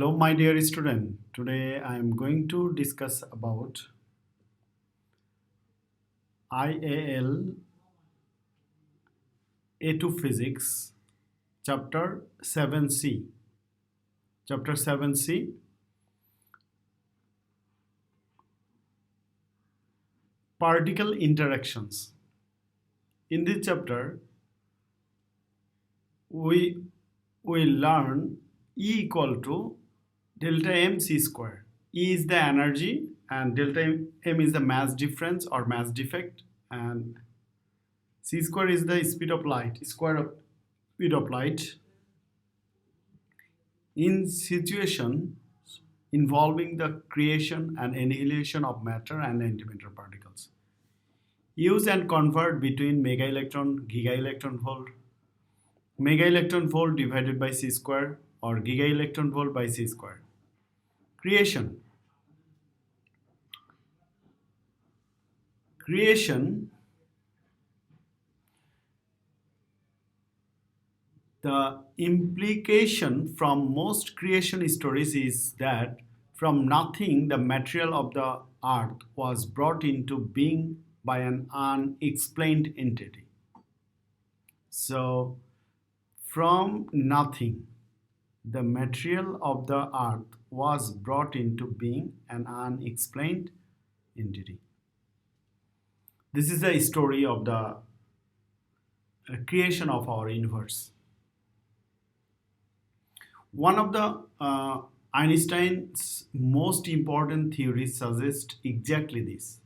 Hello, my dear student. Today I am going to discuss about IAL A2 Physics, Chapter 7C. Chapter 7C, Particle Interactions. In this chapter, we will learn E equal to delta m c square. E is the energy and delta m is the mass difference or mass defect, and c square is the speed of light, square of speed of light in situations involving the creation and annihilation of matter and antimatter particles. Use and convert between mega electron, giga electron volt, mega electron volt divided by c square or giga electron volt by c square. Creation. The implication from most creation stories is that from nothing the material of the earth was brought into being by an unexplained entity. So, from nothing, the material of the earth was brought into being an unexplained entity. This is the story of the creation of our universe. One of the Einstein's most important theories suggests exactly this.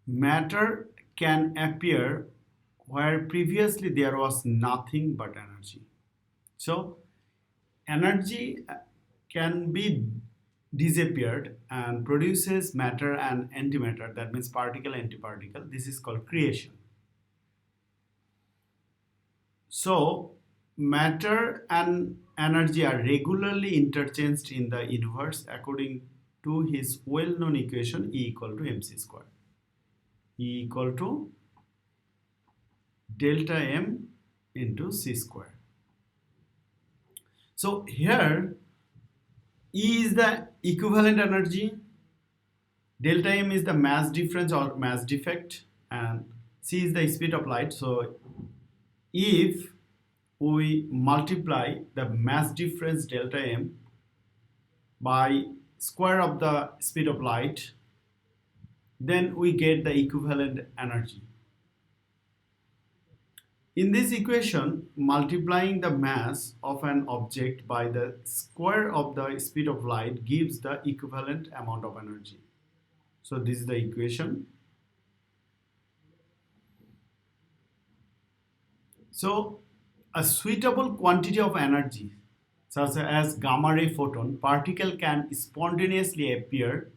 Matter can appear where previously there was nothing but energy. So, energy can be disappeared and produces matter and antimatter, that means particle antiparticle. This is called creation. So, matter and energy are regularly interchanged in the universe according to his well-known equation E equal to mc square. E equal to delta m into c square. So here E is the equivalent energy, delta m is the mass difference or mass defect, and c is the speed of light. So if we multiply the mass difference delta m by square of the speed of light, then we get the equivalent energy. In this equation, multiplying the mass of an object by the square of the speed of light gives the equivalent amount of energy. So this is the equation. So a suitable quantity of energy, such as gamma ray photon, particle can spontaneously appear.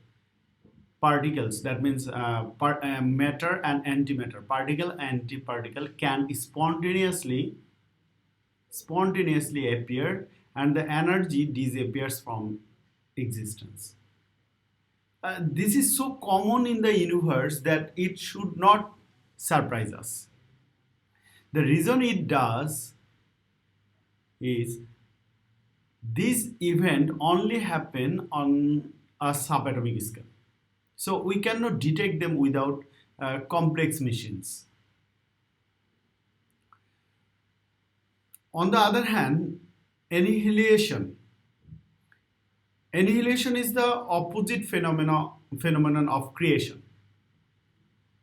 Particles, that means matter and antimatter, particle and antiparticle can spontaneously appear, and the energy disappears from existence. This is so common in the universe that it should not surprise us. The reason it does is this event only happen on a subatomic scale. So we cannot detect them without complex machines. On the other hand, annihilation. Annihilation is the opposite phenomenon of creation.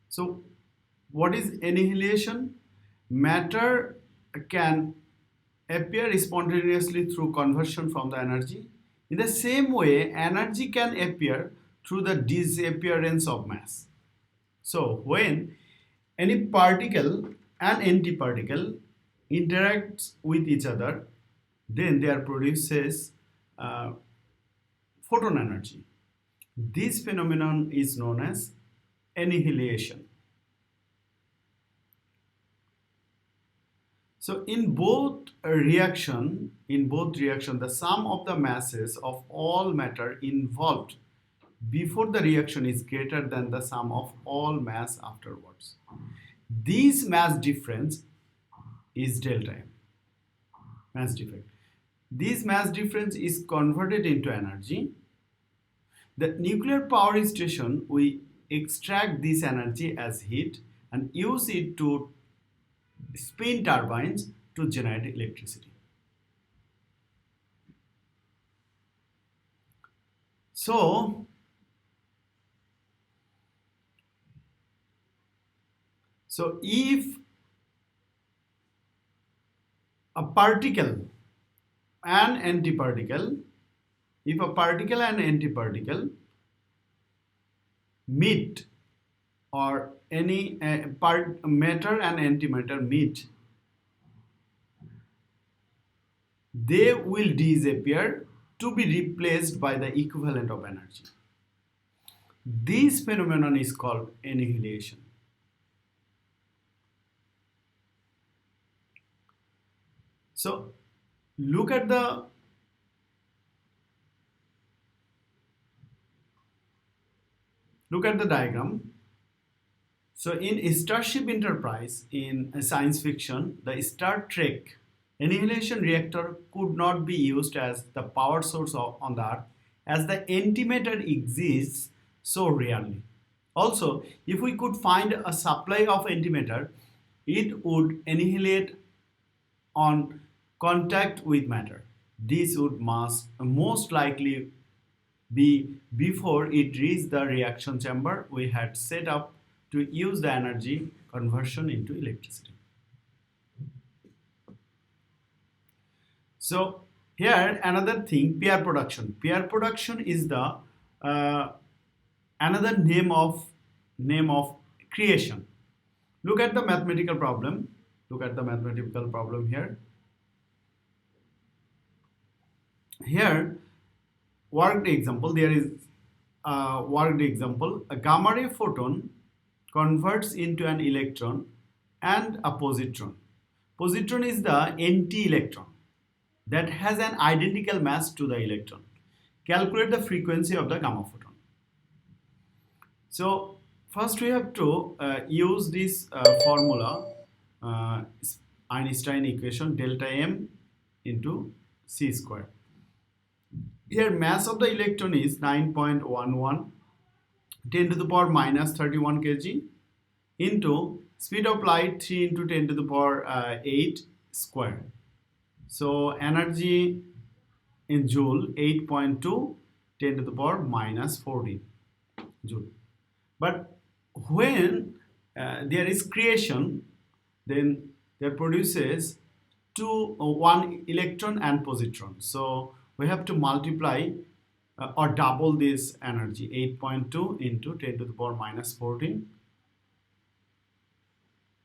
So what is annihilation? Matter can appear spontaneously through conversion from the energy. In the same way, energy can appear through the disappearance of mass. So when any particle and antiparticle interacts with each other, then there produces photon energy. This phenomenon is known as annihilation. So in both reaction, the sum of the masses of all matter involved before the reaction is greater than the sum of all mass afterwards. This mass difference is delta m, mass defect. this mass difference is converted into energy. The nuclear power station, we extract this energy as heat and use it to spin turbines to generate electricity. So if a particle and antiparticle, if a particle and antiparticle meet, or any matter and antimatter meet, they will disappear to be replaced by the equivalent of energy. This phenomenon is called annihilation. So look at the diagram. So in Starship Enterprise, in science fiction, the Star Trek annihilation reactor could not be used as the power source on the Earth, as the antimatter exists so rarely. Also, if we could find a supply of antimatter, it would annihilate on contact with matter. This would most likely be before it reached the reaction chamber we had set up to use the energy conversion into electricity. So here another thing, pair production. Pair production is the another name of creation. Look at the mathematical problem. Look at the mathematical problem here. Here, worked example. There is a worked example. A gamma ray photon converts into an electron and a positron. Positron is the anti-electron that has an identical mass to the electron. Calculate the frequency of the gamma photon. So first we have to use this formula, Einstein equation, delta m into c square. Here mass of the electron is 9.11, 10 to the power minus 31 kg, into speed of light 3 into 10 to the power 8 square. So energy in joule 8.2 10 to the power minus 14 joule. But when there is creation, then there produces one electron and positron. So we have to multiply or double this energy, 8.2 into 10 to the power minus 14.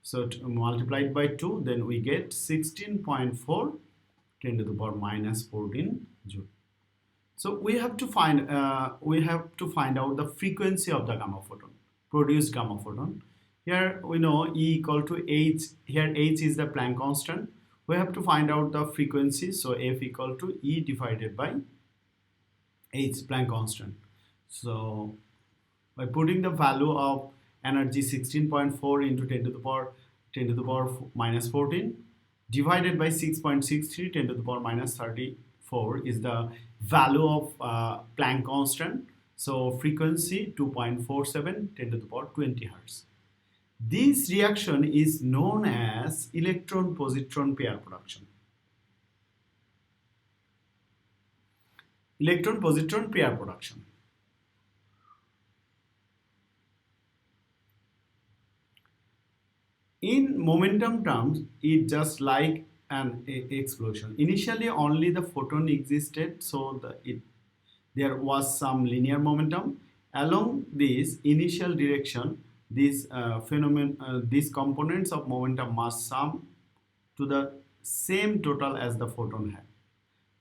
So multiplied by 2, then we get 16.4 10 to the power minus 14 joule. So we have to find out the frequency of the gamma photon, produced gamma photon. Here we know E equal to h. Here h is the Planck constant. We have to find out the frequency. So F equal to E divided by h, Planck constant. So by putting the value of energy 16.4 into 10 to the power minus 14 divided by 6.63 10 to the power minus 34 is the value of Planck constant. So frequency 2.47 10 to the power 20 hertz. This reaction is known as electron-positron pair production. Electron-positron pair production. In momentum terms, it's just like an explosion. Initially, only the photon existed, so there was some linear momentum. Along this initial direction, these components of momentum must sum to the same total as the photon had.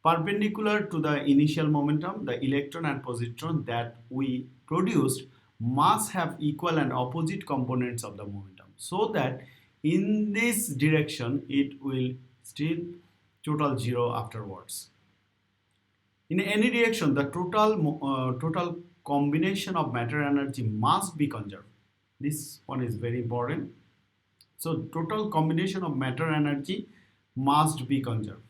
Perpendicular to the initial momentum, the electron and positron that we produced must have equal and opposite components of the momentum, so that in this direction it will still total zero afterwards. In any reaction, the total combination of matter energy must be conserved. This one is very important. So total combination of matter energy must be conserved.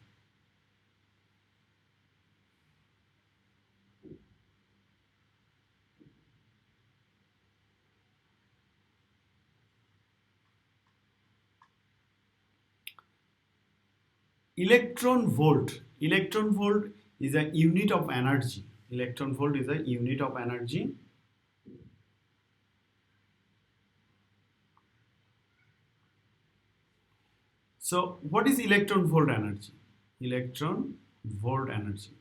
electron volt. Electron volt is a unit of energy. Electron volt is a unit of energy. So what is electron volt energy? Electron volt energy.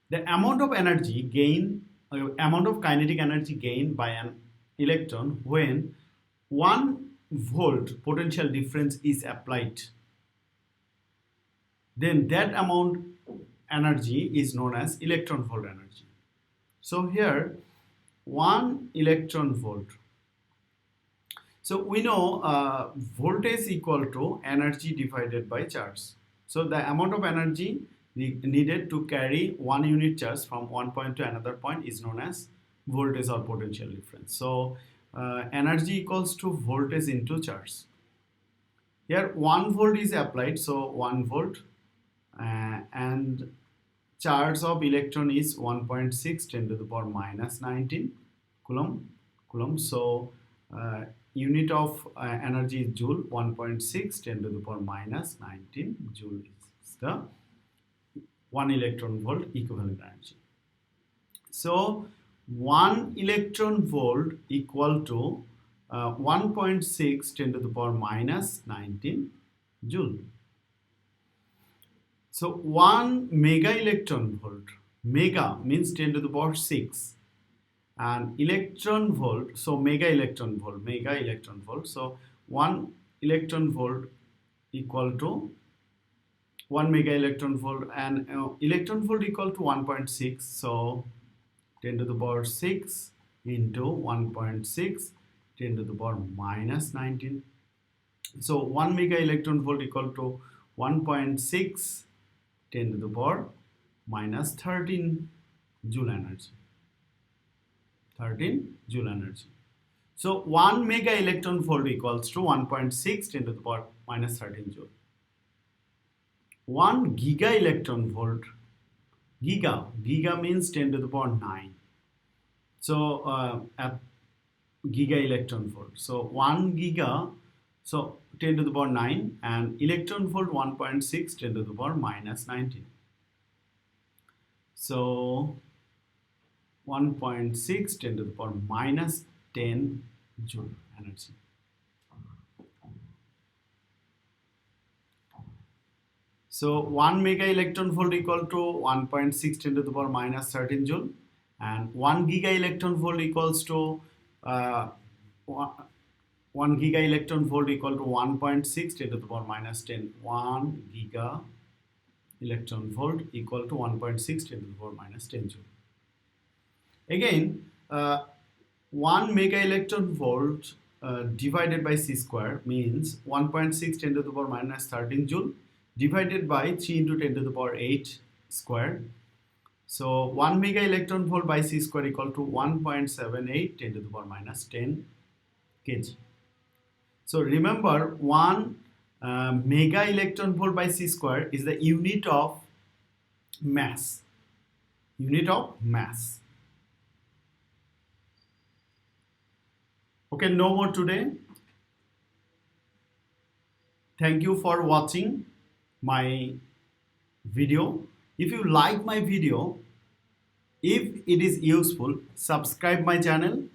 The amount of energy gain, amount of kinetic energy gained by an electron when 1 volt potential difference is applied, then that amount energy is known as electron volt energy. So here 1 electron volt. So we know voltage equal to energy divided by charge. So the amount of energy needed to carry 1 unit charge from one point to another point is known as voltage or potential difference. So energy equals to voltage into charge. Here 1 volt is applied, so 1 volt, and charge of electron is 1.6 10 to the power minus 19 coulomb. So unit of energy is joule. 1.6 10 to the power minus 19 joule is the 1 electron volt equivalent energy. So 1 electron volt equal to 1.6 10 to the power minus 19 joule. So 1 mega electron volt, mega means 10 to the power 6, and electron volt, so mega electron volt. So 1 electron volt equal to 1 mega electron volt, and electron volt equal to 1.6, so 10 to the power 6 into 1.6 10 to the power minus 19. So 1 mega electron volt equal to 1.6 10 to the power minus 13 joule energy. 13 joule energy. So 1 mega electron volt equals to 1.6 10 to the power minus 13 joule. 1 giga electron volt, giga means 10 to the power 9. So at giga electron volt. So 1 giga, so 10 to the power 9, and electron volt 1.6 10 to the power minus 19. So 1.6 10 to the power minus 10 joule energy. So 1 mega electron volt equal to 1.6 10 to the power minus 13 joule, and 1 giga electron volt equals to 1 giga electron volt equal to 1.6 10 to the power minus 10. 1 giga electron volt equal to 1.6 10 to the power minus 10 joule. Again, 1 mega electron volt divided by c square means 1.6 10 to the power minus 13 joule divided by 3 into 10 to the power 8 square. So 1 mega electron volt by c square equal to 1.78 10 to the power minus 10 kg. So remember, 1 mega electron volt by c square is the unit of mass. Unit of mass. Okay, no more today. Thank you for watching my video. If you like my video, if it is useful, subscribe my channel